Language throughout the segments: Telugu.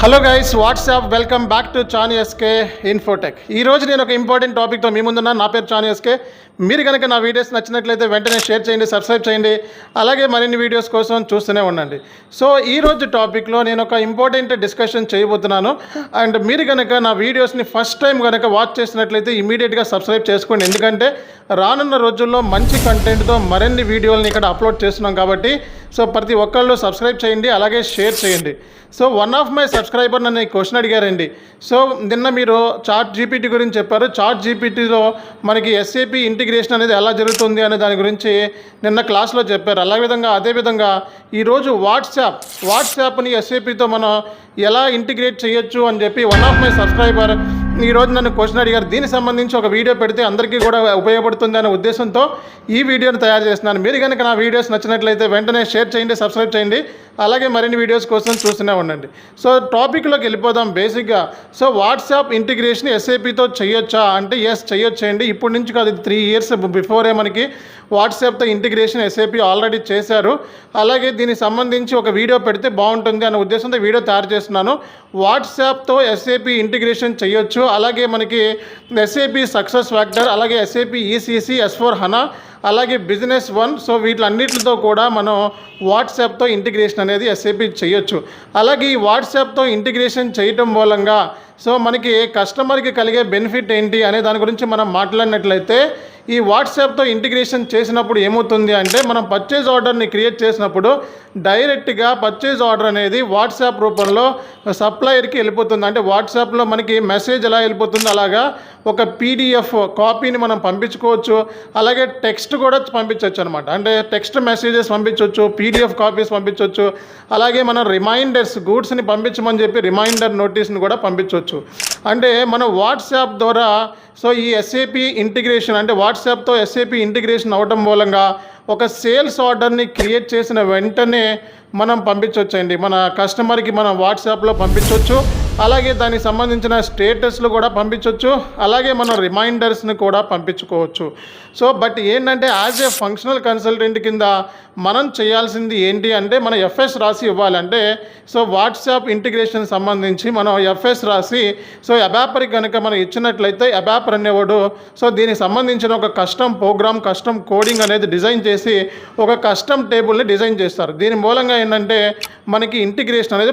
Hello guys, what's up welcome back to Chani SK Infotech. ఈరోజు నేను ఒక ఇంపార్టెంట్ టాపిక్తో మీ ముందున్నా. నా పేరు చానీ ఎస్కే. మీరు కనుక నా వీడియోస్ నచ్చినట్లయితే వెంటనే షేర్ చేయండి, సబ్స్క్రైబ్ చేయండి, అలాగే మరిన్ని వీడియోస్ కోసం చూస్తూనే ఉండండి. సో ఈరోజు టాపిక్లో నేను ఒక ఇంపార్టెంట్ డిస్కషన్ చేయబోతున్నాను. అండ్ మీరు కనుక నా వీడియోస్ని ఫస్ట్ టైం కనుక వాచ్ చేసినట్లయితే ఇమీడియట్గా సబ్స్క్రైబ్ చేసుకోండి. ఎందుకంటే రానున్న రోజుల్లో మంచి కంటెంట్తో మరిన్ని వీడియోలని ఇక్కడ అప్లోడ్ చేస్తున్నాం కాబట్టి సో ప్రతి ఒక్కళ్ళు సబ్స్క్రైబ్ చేయండి, అలాగే షేర్ చేయండి. So one of my subscriber నన్ను క్వశ్చన్ అడిగారండి. సో నిన్న మీరు చాట్ జీపీటీ గురించి చెప్పారు. చాట్ జీపీటీలో మనకి ఎస్ఏపీ ఇంటిగ్రేషన్ అనేది ఎలా జరుగుతుంది అనే దాని గురించి నిన్న క్లాస్లో చెప్పారు. అదేవిధంగా ఈరోజు వాట్సాప్ని ఎస్ఏపీతో మనం ఎలా ఇంటిగ్రేట్ చేయొచ్చు అని చెప్పి వన్ ఆఫ్ మై సబ్స్క్రైబర్ ఈరోజు నన్ను క్వశ్చన్ అడిగారు. దీనికి సంబంధించి ఒక వీడియో పెడితే అందరికీ కూడా ఉపయోగపడుతుంది అనే ఉద్దేశంతో ఈ వీడియోని తయారు చేస్తున్నాను. మీరు కనుక నా వీడియోస్ నచ్చినట్లయితే వెంటనే షేర్ చేయండి, సబ్స్క్రైబ్ చేయండి, అలాగే మరిన్ని వీడియోస్ కోసం చూస్తూనే ఉండండి. సో టాపిక్లోకి వెళ్ళిపోదాం. బేసిక్గా సో వాట్సాప్ ఇంటిగ్రేషన్ ఎస్ఏపీతో చేయొచ్చా అంటే ఎస్ చేయొచ్చండి. ఇప్పటి నుంచి కాదు, 3 years బిఫోరే మనకి వాట్సాప్తో ఇంటిగ్రేషన్ ఎస్ఏపీ ఆల్రెడీ చేశారు. అలాగే దీనికి సంబంధించి ఒక వీడియో పెడితే బాగుంటుంది అనే ఉద్దేశంతో వీడియో తయారు చేస్తున్నాను. వాట్సాప్తో ఎస్ఏపీ ఇంటిగ్రేషన్ చేయొచ్చు. అలాగే మనకి ఎస్ఏపీ సక్సెస్ ఫ్యాక్టర్, అలాగే ఎస్ఏపీ ఈసీసీ, S/4HANA, అలాగే బిజినెస్ వన్. సో వీటిలన్నిటితో కూడా మనం వాట్సాప్తో ఇంటిగ్రేషన్ అనేది ఎస్ఏపీ చేయొచ్చు. అలాగే ఈ వాట్సాప్తో ఇంటిగ్రేషన్ చేయటం మూలంగా సో మనకి కస్టమర్కి కలిగే బెనిఫిట్ ఏంటి అనే దాని గురించి మనం మాట్లాడినట్లయితే ఈ వాట్సాప్తో ఇంటిగ్రేషన్ చేసినప్పుడు ఏమవుతుంది అంటే మనం పర్చేజ్ ఆర్డర్ని క్రియేట్ చేసినప్పుడు డైరెక్ట్గా పర్చేజ్ ఆర్డర్ అనేది వాట్సాప్ రూపంలో సప్లయర్కి వెళ్ళిపోతుంది. అంటే వాట్సాప్లో మనకి మెసేజ్ ఎలా వెళ్ళిపోతుంది అలాగా ఒక పీడిఎఫ్ కాపీని మనం పంపించుకోవచ్చు. అలాగే టెక్స్ట్ కూడా పంపించవచ్చు అనమాట. అంటే టెక్స్ట్ మెసేజెస్ పంపించవచ్చు, పీడిఎఫ్ కాపీస్ పంపించవచ్చు. అలాగే మనం రిమైండర్స్ గూడ్స్ని పంపించమని చెప్పి రిమైండర్ నోటీస్ని కూడా పంపించవచ్చు. అంటే మనం వాట్సాప్ ద్వారా సో ఈ ఎస్ఏపీ ఇంటిగ్రేషన్ అంటే వాట్సాప్తో ఎస్ఏపీ ఇంటిగ్రేషన్ అవడం మూలంగా ఒక సేల్స్ ఆర్డర్ని క్రియేట్ చేసిన వెంటనే మనం పంపించవచ్చండి. మన కస్టమర్కి మనం వాట్సాప్లో పంపించవచ్చు. అలాగే దానికి సంబంధించిన స్టేటస్లు కూడా పంపించవచ్చు. అలాగే మనం రిమైండర్స్ని కూడా పంపించుకోవచ్చు. సో బట్ ఏంటంటే యాజ్ ఏ ఫంక్షనల్ కన్సల్టెంట్ కింద మనం చేయాల్సింది ఏంటి అంటే మన ఎఫ్ఎస్ రాసి ఇవ్వాలంటే సో వాట్సాప్ ఇంటిగ్రేషన్ సంబంధించి మనం ఎఫ్ఎస్ రాసి సో అబాపర్కి కనుక మనం ఇచ్చినట్లయితే అబాపర్ అనేవాడు సో దీనికి సంబంధించిన ఒక కస్టమ్ ప్రోగ్రామ్, కస్టమ్ కోడింగ్ అనేది డిజైన్ చేసి ఒక కస్టమ్ టేబుల్ని డిజైన్ చేస్తారు. దీని మూలంగా ఏంటంటే మనకి ఇంటిగ్రేషన్ అనేది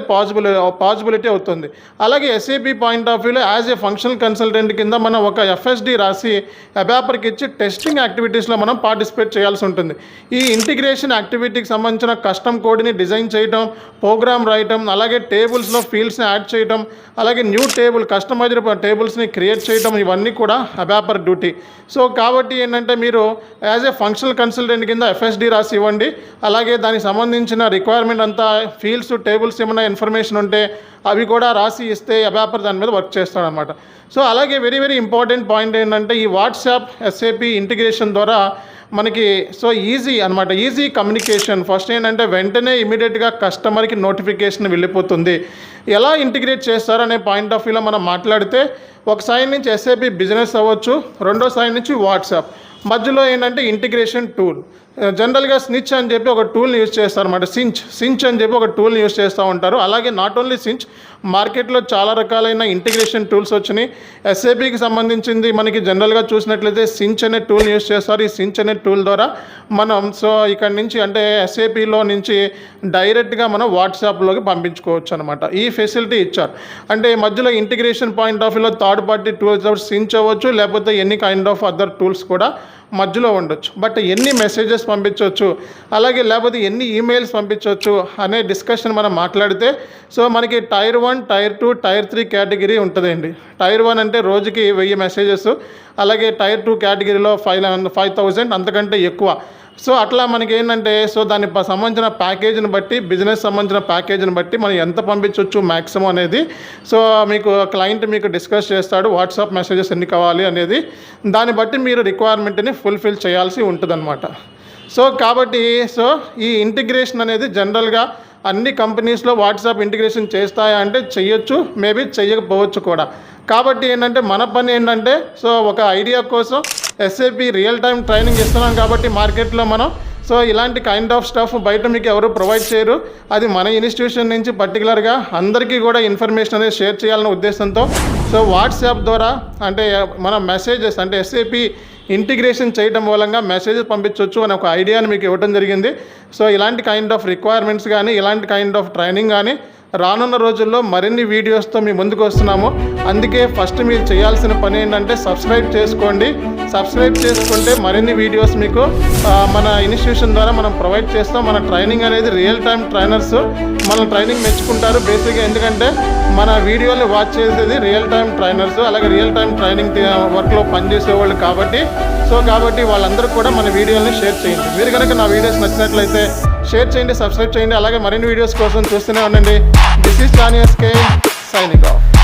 పాసిబిలిటీ అవుతుంది. అలాగే ఎస్ఏపీ పాయింట్ ఆఫ్ వ్యూలో యాజ్ ఏ ఫంక్షనల్ కన్సల్టెంట్ కింద మనం ఒక ఎఫ్ఎస్డి రాసి అబాపర్కి ఇచ్చి టెస్టింగ్ యాక్టివిటీస్లో మనం పార్టిసిపేట్ చేయాల్సి ఉంటుంది. ఈ ఇంటిగ్రేషన్ యాక్టివిటీకి సంబంధించిన కస్టమ్ కోడ్ని డిజైన్ చేయడం, ప్రోగ్రామ్ రాయటం, అలాగే టేబుల్స్లో ఫీల్డ్స్ని యాడ్ చేయడం, అలాగే న్యూ టేబుల్ కస్టమైజ్డ్ టేబుల్స్ని క్రియేట్ చేయడం, ఇవన్నీ కూడా అబాపర్ డ్యూటీ. సో కాబట్టి ఏంటంటే మీరు యాజ్ ఏ ఫంక్షనల్ కన్సల్టెంట్ కింద ఎఫ్ఎస్డి రాసి ఇవ్వండి. అలాగే దానికి సంబంధించిన రిక్వైర్మెంట్ అంతా ఫీల్డ్స్, టేబుల్స్ ఏమైనా ఇన్ఫర్మేషన్ ఉంటే అవి కూడా రాసి ఇస్తే అబాపర్ దాని మీద వర్క్ చేస్తాడనమాట. సో అలాగే వెరీ ఇంపార్టెంట్ పాయింట్ ఏంటంటే ఈ వాట్సాప్ ఎస్ఏపీ ఇంటిగ్రేషన్ ద్వారా మనకి సో ఈజీ అనమాట, ఈజీ కమ్యూనికేషన్. ఫస్ట్ ఏంటంటే వెంటనే ఇమీడియట్గా కస్టమర్కి నోటిఫికేషన్ వెళ్ళిపోతుంది. ఎలా ఇంటిగ్రేట్ చేస్తారనే పాయింట్ ఆఫ్ వ్యూలో మనం మాట్లాడితే ఒక సైడ్ నుంచి ఎస్ఏపీ బిజినెస్ అవ్వచ్చు, రెండో సైడ్ నుంచి వాట్సాప్, మధ్యలో ఏంటంటే ఇంటిగ్రేషన్ టూల్. జనరల్గా స్నిచ్ అని చెప్పి ఒక టూల్ని యూజ్ చేస్తారన్నమాట. సించ్ అని చెప్పి ఒక టూల్ని యూజ్ చేస్తూ ఉంటారు. అలాగే నాట్ ఓన్లీ సించ్, మార్కెట్లో చాలా రకాలైన ఇంటిగ్రేషన్ టూల్స్ వచ్చినాయి. ఎస్ఏపీకి సంబంధించింది మనకి జనరల్గా చూసినట్లయితే సించ్ అనే టూల్ని యూజ్ చేస్తారు. ఈ సించ్ అనే టూల్ ద్వారా మనం సో ఇక్కడ నుంచి అంటే ఎస్ఏపీలో నుంచి డైరెక్ట్గా మనం వాట్సాప్లోకి పంపించుకోవచ్చు అనమాట. ఈ ఫెసిలిటీ ఇచ్చారు. అంటే మధ్యలో ఇంటిగ్రేషన్ పాయింట్ ఆఫ్ వ్యూలో థర్డ్ పార్టీ టూల్స్ సించ్ అవ్వచ్చు, లేకపోతే ఎన్ని కైండ్ ఆఫ్ అదర్ టూల్స్ కూడా మధ్యలో ఉండొచ్చు. బట్ ఎన్ని మెసేజెస్ పంపించవచ్చు, అలాగే లేకపోతే ఎన్ని ఈమెయిల్స్ పంపించవచ్చు అనే డిస్కషన్ మనం మాట్లాడితే సో మనకి టైర్ 1, టైర్ 2, టైర్ 3 కేటగిరీ ఉంటుందండి. టైర్ 1 అంటే రోజుకి 1000 మెసేజెస్, అలాగే టైర్ 2 కేటగిరీలో 5000 అంతకంటే ఎక్కువ. సో అట్లా మనకి ఏంటంటే సో దానికి సంబంధించిన ప్యాకేజీని బట్టి, బిజినెస్ సంబంధించిన ప్యాకేజీని బట్టి మనం ఎంత పంపించవచ్చు మ్యాక్సిమం అనేది సో మీకు క్లయింట్ మీకు డిస్కస్ చేస్తాడు. వాట్సాప్ మెసేజెస్ ఎన్ని కావాలి అనేది దాన్ని బట్టి మీరు రిక్వైర్మెంట్ని ఫుల్ఫిల్ చేయాల్సి ఉంటుందన్నమాట. సో కాబట్టి సో ఈ ఇంటిగ్రేషన్ అనేది జనరల్గా అన్ని కంపెనీస్లో వాట్సాప్ ఇంటిగ్రేషన్ చేస్తాయా అంటే చెయ్యొచ్చు, మేబీ చెయ్యకపోవచ్చు కూడా. కాబట్టి ఏంటంటే మన పని ఏంటంటే సో ఒక ఐడియా కోసం ఎస్ఏపీ రియల్ టైం ట్రైనింగ్ ఇస్తున్నాం కాబట్టి మార్కెట్లో మనం సో ఇలాంటి కైండ్ ఆఫ్ స్టఫ్ బయట మీకు ఎవరు ప్రొవైడ్ చేయరు. అది మన ఇన్స్టిట్యూషన్ నుంచి పర్టికులర్గా అందరికీ కూడా ఇన్ఫర్మేషన్ అనేది షేర్ చేయాలనే ఉద్దేశంతో సో వాట్సాప్ ద్వారా అంటే మన మెసేజెస్ అంటే ఎస్ఏపి ఇంటిగ్రేషన్ చేయడం మూలంగా మెసేజెస్ పంపించవచ్చు అనే ఒక ఐడియాని మీకు ఇవ్వడం జరిగింది. సో ఇలాంటి కైండ్ ఆఫ్ రిక్వైర్మెంట్స్ కానీ ఇలాంటి కైండ్ ఆఫ్ ట్రైనింగ్ కానీ రానున్న రోజుల్లో మరిన్ని వీడియోస్తో మీ ముందుకు వస్తున్నాము. అందుకే ఫస్ట్ మీరు చేయాల్సిన పని ఏంటంటే సబ్స్క్రైబ్ చేసుకోండి. సబ్స్క్రైబ్ చేసుకుంటే మరిన్ని వీడియోస్ మీకు మన ఇన్స్టిట్యూషన్ ద్వారా మనం ప్రొవైడ్ చేస్తాం. మన ట్రైనింగ్ అనేది రియల్ టైం ట్రైనర్స్ మన ట్రైనింగ్ మెచ్చుకుంటారు బేసిక్గా. ఎందుకంటే మన వీడియోని వాచ్ చేసేది రియల్ టైం ట్రైనర్స్, అలాగే రియల్ టైం ట్రైనింగ్ వర్క్లో పనిచేసేవాళ్ళు కాబట్టి వాళ్ళందరూ కూడా మన వీడియోని షేర్ చేయండి. మీరు కనుక నా వీడియోస్ నచ్చినట్లయితే షేర్ చేయండి, సబ్స్క్రైబ్ చేయండి. అలాగే మరిన్ని వీడియోస్ కోసం చూస్తూనే ఉండండి. This is Chani SK signing of.